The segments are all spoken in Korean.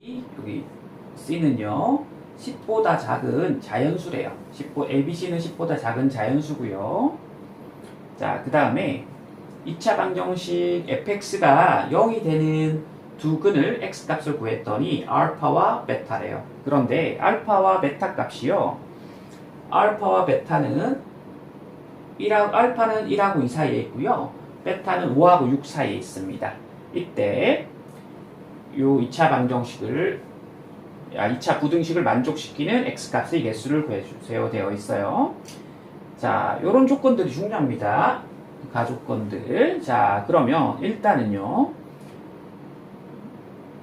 여기 C는요 10보다 작은 자연수래요. ABC는 10보다 작은 자연수고요. 자, 그 다음에 2차 방정식 fx가 0이 되는 두 근을 x값을 구했더니 알파와 베타래요. 그런데 알파와 베타 값이요, 알파와 베타는 알파는 1하고 2 사이에 있고요, 베타는 5하고 6 사이에 있습니다. 이때 요 2차 방정식을 2차 부등식을 만족시키는 x값의 개수를 구해주세요 되어 있어요. 자, 요런 조건들이 중요합니다. 가조건들. 자, 그러면 일단은요,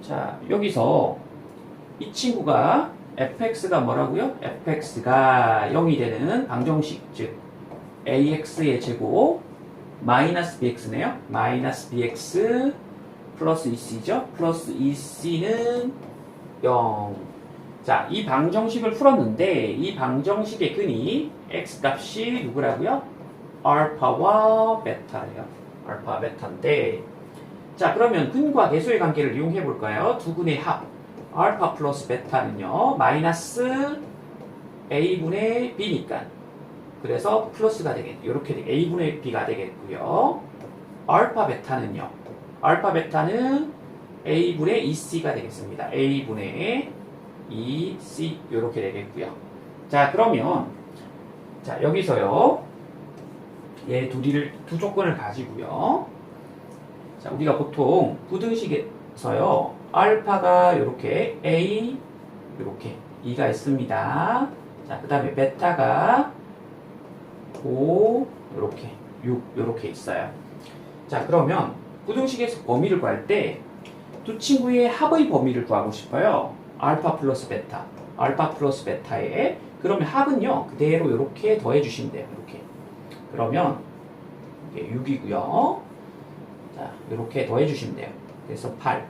자, 여기서 이 친구가 fx가 뭐라고요? fx가 0이 되는 방정식, 즉 ax의 제곱 마이너스 bx네요. 마이너스 bx 플러스 2c죠. 플러스 2c는 0. 자, 이 방정식을 풀었는데 이 방정식의 근이 x값이 누구라고요? 알파와 베타래요. 알파 베타인데, 자, 그러면 근과 계수의 관계를 이용해 볼까요? 두 근의 합 알파 플러스 베타는요 마이너스 a분의 b니까, 그래서 플러스가 되겠네요. 이렇게 a분의 b가 되겠고요. 알파 베타는요, 알파 베타는 a분의 2c가 되겠습니다. a분의 2c 이렇게 되겠고요. 자, 그러면 자, 여기서요 얘 두 조건을 가지고요, 자, 우리가 보통 부등식에서요 알파가 이렇게 a 이렇게 2가 있습니다. 자, 그 다음에 베타가 5 이렇게 6 이렇게 있어요. 자, 그러면 부등식에서 범위를 구할 때 두 친구의 합의 범위를 구하고 싶어요. 알파 플러스 베타, 알파 플러스 베타에, 그러면 합은요 그대로 이렇게 더해 주시면 돼요. 이렇게. 그러면 이게 6이고요. 자, 이렇게 더해 주시면 돼요. 그래서 8.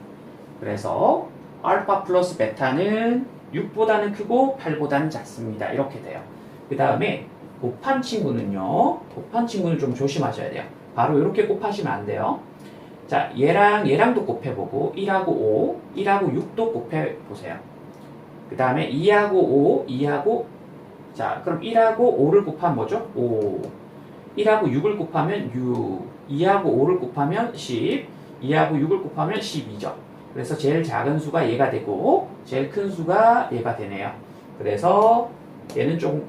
그래서 알파 플러스 베타는 6보다는 크고 8보다는 작습니다. 이렇게 돼요. 그 다음에 곱한 친구는요, 곱한 친구는 좀 조심하셔야 돼요. 바로 이렇게 곱하시면 안 돼요. 자, 얘랑도 곱해보고 1하고 5, 1하고 6도 곱해보세요. 그 다음에 2하고 5, 2하고, 자, 그럼 1하고 5를 곱하면 뭐죠? 5. 1하고 6을 곱하면 6. 2하고 5를 곱하면 10. 2하고 6을 곱하면 12죠. 그래서 제일 작은 수가 얘가 되고 제일 큰 수가 얘가 되네요. 그래서 얘는 좀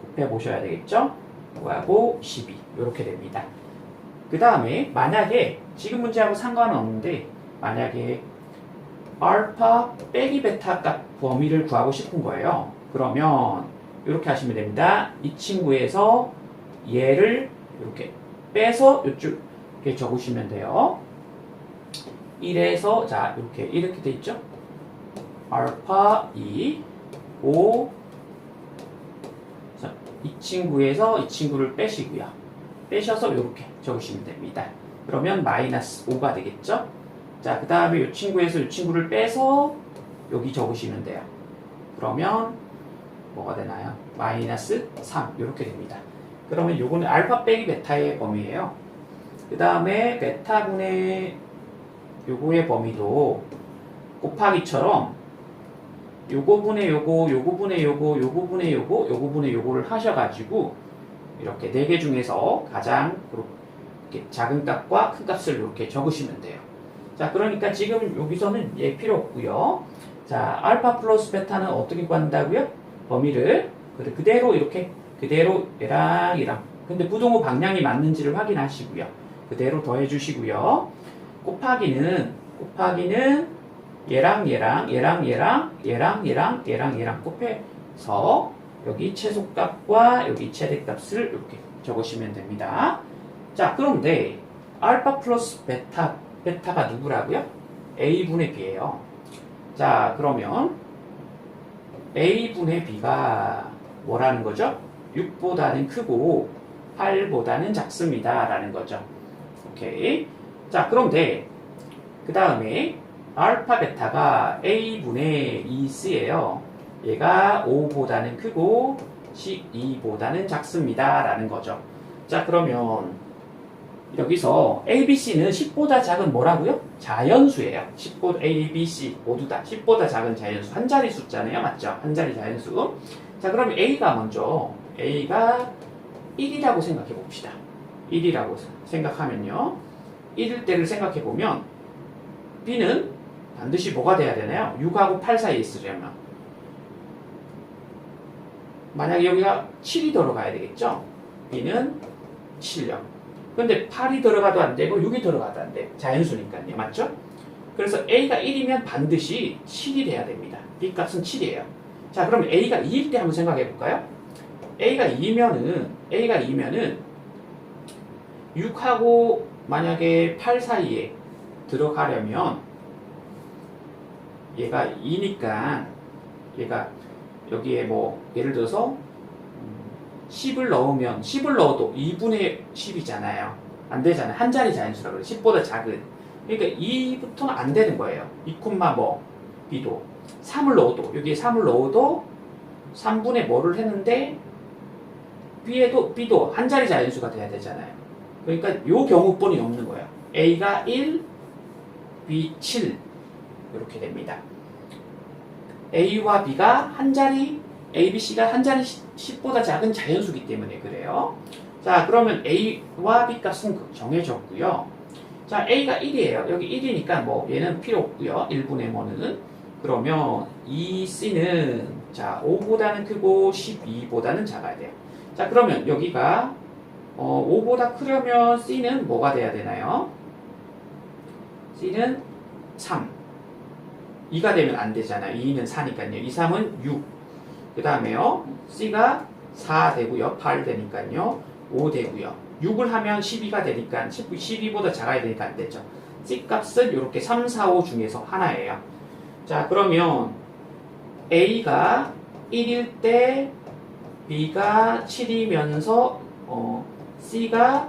곱해보셔야 되겠죠? 5하고 12 이렇게 됩니다. 그 다음에 만약에 지금 문제하고 상관은 없는데 만약에 알파 빼기 베타 값 범위를 구하고 싶은 거예요. 그러면 이렇게 하시면 됩니다. 이 친구에서 얘를 이렇게 빼서 이쪽에 적으시면 돼요. 1에서 자, 이렇게 돼 있죠? 알파 2 5. 자, 이 친구에서 이 친구를 빼시고요. 빼셔서 이렇게 적으시면 됩니다. 그러면 마이너스 5가 되겠죠? 자, 그 다음에 이 친구에서 이 친구를 빼서 여기 적으시면 돼요. 그러면 뭐가 되나요? 마이너스 3 이렇게 됩니다. 그러면 요거는 알파 빼기 베타의 범위예요. 그 다음에 베타분의 요거의 범위도 곱하기처럼 요거분의 요거, 요거분의 요거, 요거분의 요거, 요거분의 요거를 하셔가지고 이렇게 4개 중에서 가장 이렇게 작은 값과 큰 값을 이렇게 적으시면 돼요. 자, 그러니까 지금 여기서는 얘 필요 없고요. 자, 알파 플러스 베타는 어떻게 구한다고요? 범위를 그대로 이렇게 그대로 얘랑 근데 부등호 방향이 맞는지를 확인하시고요. 그대로 더해 주시고요. 곱하기는 얘랑 곱해서 여기 최소값과 여기 최대값을 이렇게 적으시면 됩니다. 자, 그런데 알파 플러스 베타가 누구라고요? a분의 b예요. 자, 그러면 a분의 b가 뭐라는 거죠? 6보다는 크고 8보다는 작습니다 라는 거죠. 오케이. 자, 그런데 그 다음에 알파 베타가 a분의 2c예요. 얘가 5보다는 크고 12보다는 작습니다 라는 거죠. 자, 그러면 여기서 ABC는 10보다 작은 뭐라고요? 자연수예요. 10보다 ABC 모두 다 10보다 작은 자연수. 한 자리 숫자네요. 맞죠? 한 자리 자연수. 자, 그럼 A가 먼저 A가 1이라고 생각해 봅시다. 1이라고 생각하면요. 1일 때를 생각해 보면 B는 반드시 뭐가 돼야 되나요? 6하고 8 사이에 있으려면 만약에 여기가 7이 들어가야 되겠죠? B는 7요. 근데 8이 들어가도 안 되고 6이 들어가도 안 돼요. 자연수니까요. 맞죠? 그래서 A가 1이면 반드시 7이 돼야 됩니다. B 값은 7이에요. 자, 그럼 A가 2일 때 한번 생각해 볼까요? A가 2면은 6하고 만약에 8 사이에 들어가려면 얘가 2니까 얘가 여기에 뭐 예를 들어서 10을 넣어도 2분의 10이잖아요. 안 되잖아요. 한 자리 자연수라고 그래요. 10보다 작은. 그러니까 2부터는 안 되는 거예요. 2, 뭐 B도 3을 넣어도 여기에 3을 넣어도 3분의 뭐를 했는데 B도 한 자리 자연수가 돼야 되잖아요. 그러니까 요 경우뿐이 없는 거예요. A가 1, B 7 이렇게 됩니다. A와 B가 한 자리, A, B, C가 한 자리 10보다 작은 자연수기 때문에 그래요. 자, 그러면 A와 B 값은 정해졌고요. 자, A가 1이에요. 여기 1이니까 뭐 얘는 필요 없고요. 1분의 뭐는. 그러면 이 C는 자 5보다는 크고 12보다는 작아야 돼요. 자, 그러면 여기가 5보다 크려면 C는 뭐가 돼야 되나요? C는 3. 2가 되면 안 되잖아요. 2는 4니까요. 2, 3은 6. 그 다음에요. C가 4 되고요. 8 되니까요. 5 되고요. 6을 하면 12가 되니까 12보다 작아야 되니까 안 되죠. C 값은 이렇게 3, 4, 5 중에서 하나예요. 자, 그러면 A가 1일 때 B가 7이면서 C가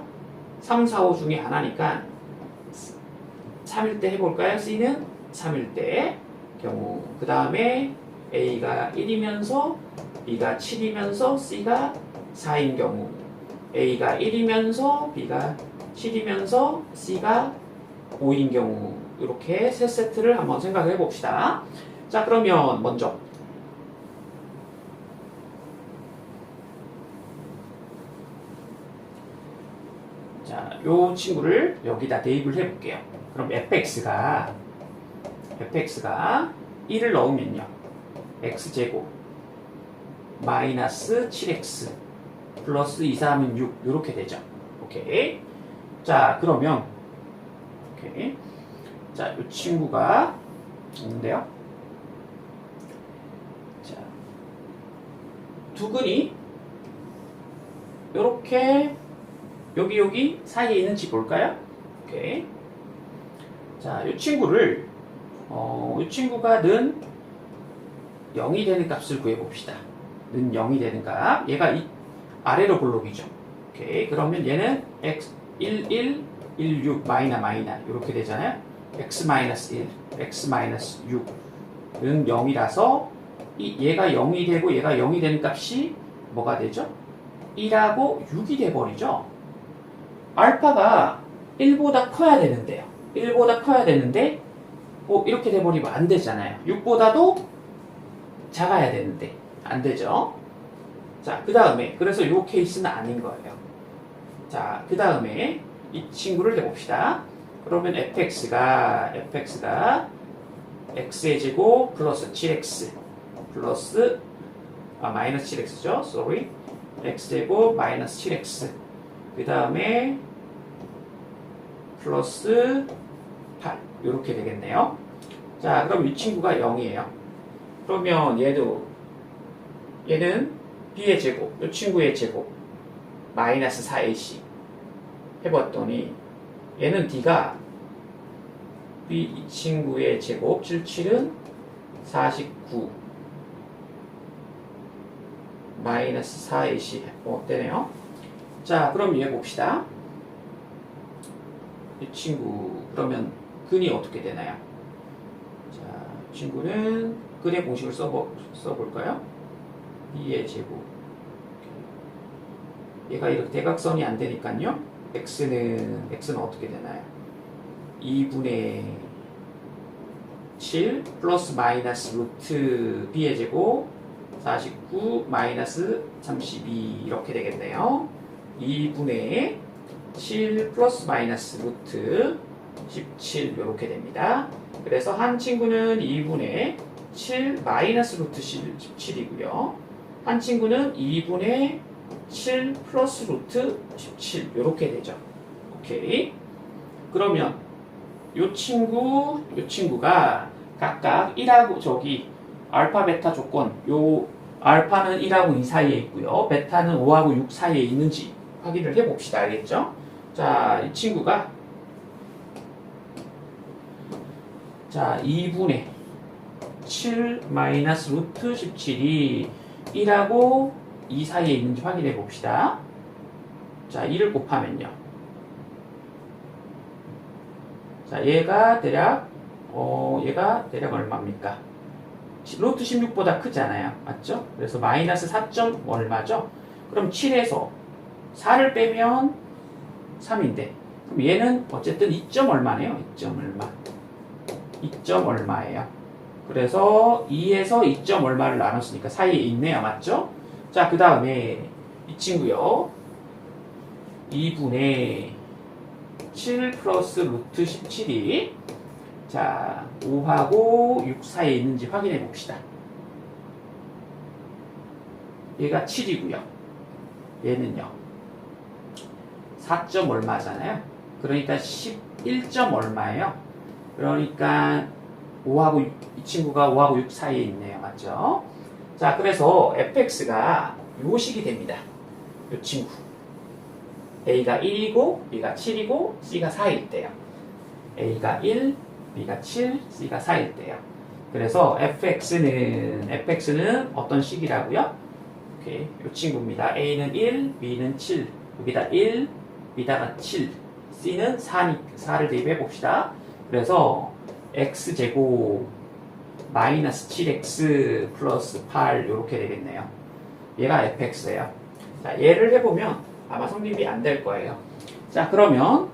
3, 4, 5 중에 하나니까 3일 때 해볼까요? C는 3일 때 경우 그 다음에 A가 1이면서 B가 7이면서 C가 4인 경우 A가 1이면서 B가 7이면서 C가 5인 경우 이렇게 세 세트를 한번 생각해 봅시다. 자, 그러면 먼저 자, 요 친구를 여기다 대입을 해 볼게요. 그럼 fx가 1을 넣으면요. x제곱 마이너스 7x 플러스 2, 3은 6 이렇게 되죠. 오케이. 자, 그러면 오케이. 자, 이 친구가 있는데요. 자, 두근이 이렇게 여기 사이에 있는지 볼까요? 오케이. 자, 이 친구를 이 친구가 는 0이 되는 값을 구해봅시다. 는 0이 되는 값. 얘가 아래로 블록이죠. 오케이. 그러면 얘는 x 1, 1, 1, 6, 마이너 이렇게 되잖아요. x 마이너스 1, x 마이너스 6는 0이라서 얘가 0이 되고 얘가 0이 되는 값이 뭐가 되죠? 1하고 6이 돼버리죠. 알파가 1보다 커야 되는데요. 1보다 커야 되는데 이렇게 돼버리면 안 되잖아요. 6보다도 작아야 되는데 안 되죠. 자, 그 다음에 그래서 이 케이스는 아닌 거예요. 자, 그 다음에 이 친구를 해봅시다. 그러면 fx가 x의 제곱 플러스 7x 플러스 마이너스 7x죠. sorry. x제곱 마이너스 7x 그 다음에 플러스 8 이렇게 되겠네요. 자, 그럼 이 친구가 0이에요. 그러면 얘는 b의 제곱, 이 친구의 제곱 마이너스 4ac 해봤더니 얘는 d가 b 이 친구의 제곱 77은 49 마이너스 4ac 되네요. 자, 그럼 얘 봅시다. 이 친구 그러면 근이 어떻게 되나요? 자, 이 친구는 근의 공식을 써볼까요? b의 제곱 얘가 이렇게 대각선이 안 되니까요. x는 어떻게 되나요? 2분의 7 플러스 마이너스 루트 b의 제곱 49 마이너스 32 이렇게 되겠네요. 2분의 7 플러스 마이너스 루트 17 이렇게 됩니다. 그래서 한 친구는 2분의 7 마이너스 루트 17이고요. 한 친구는 2분의 7 플러스 루트 17 이렇게 되죠. 오케이. 그러면 요 친구가 각각 1하고 저기 알파 베타 조건 요 알파는 1하고 2 사이에 있고요. 베타는 5하고 6 사이에 있는지 확인을 해 봅시다. 알겠죠? 자, 이 친구가 2분의 7 마이너스 루트 17이 1하고 2 사이에 있는지 확인해 봅시다. 자, 2를 곱하면요. 자, 얘가 대략 얼마입니까? 루트 16보다 크잖아요. 맞죠? 그래서 마이너스 4점 얼마죠? 그럼 7에서 4를 빼면 3인데 그럼 얘는 어쨌든 2점 얼마네요. 2점 얼마. 2점 얼마예요. 그래서 2에서 2점 얼마를 나눴으니까 사이에 있네요. 맞죠? 자, 그 다음에 이 친구요. 2분의 7 플러스 루트 17이 자 5하고 6 사이에 있는지 확인해 봅시다. 얘가 7이고요. 얘는요. 4점 얼마잖아요. 그러니까 11점 얼마예요. 그러니까 5하고 이 친구가 5하고 6 사이에 있네요. 맞죠? 자, 그래서 fx가 요식이 됩니다. 요 친구. a가 1이고 b가 7이고 c가 4일 때요. a가 1, b가 7, c가 4일 때요. 그래서 fx는 어떤 식이라고요? 오케이. 요 친구입니다. a는 1, b는 7. 여기다 1, b다가 7, c는 4를 대입해 봅시다. 그래서 x제곱 마이너스 7x 플러스 8 이렇게 되겠네요. 얘가 fx예요. 자, 얘를 해보면 아마 성립이 안 될 거예요. 자, 그러면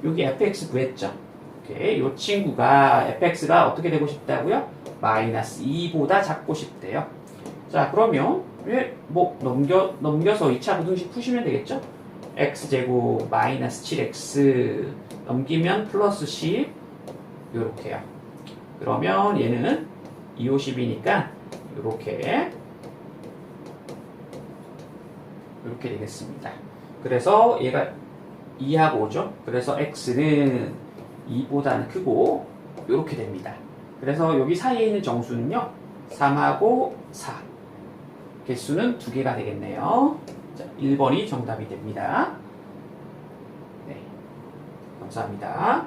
여기 fx 구했죠. 오케이. 요 친구가 fx가 어떻게 되고 싶다고요? 마이너스 2보다 작고 싶대요. 자, 그러면 뭐 넘겨서 2차 부등식 푸시면 되겠죠? x제곱 마이너스 7x 넘기면 플러스 10 요렇게요. 그러면 얘는 2, 50이니까 요렇게 되겠습니다. 그래서 얘가 2하고 5죠. 그래서 x는 2보다는 크고 요렇게 됩니다. 그래서 여기 사이에 있는 정수는요. 3하고 4. 개수는 2개가 되겠네요. 자, 1번이 정답이 됩니다. 네, 감사합니다.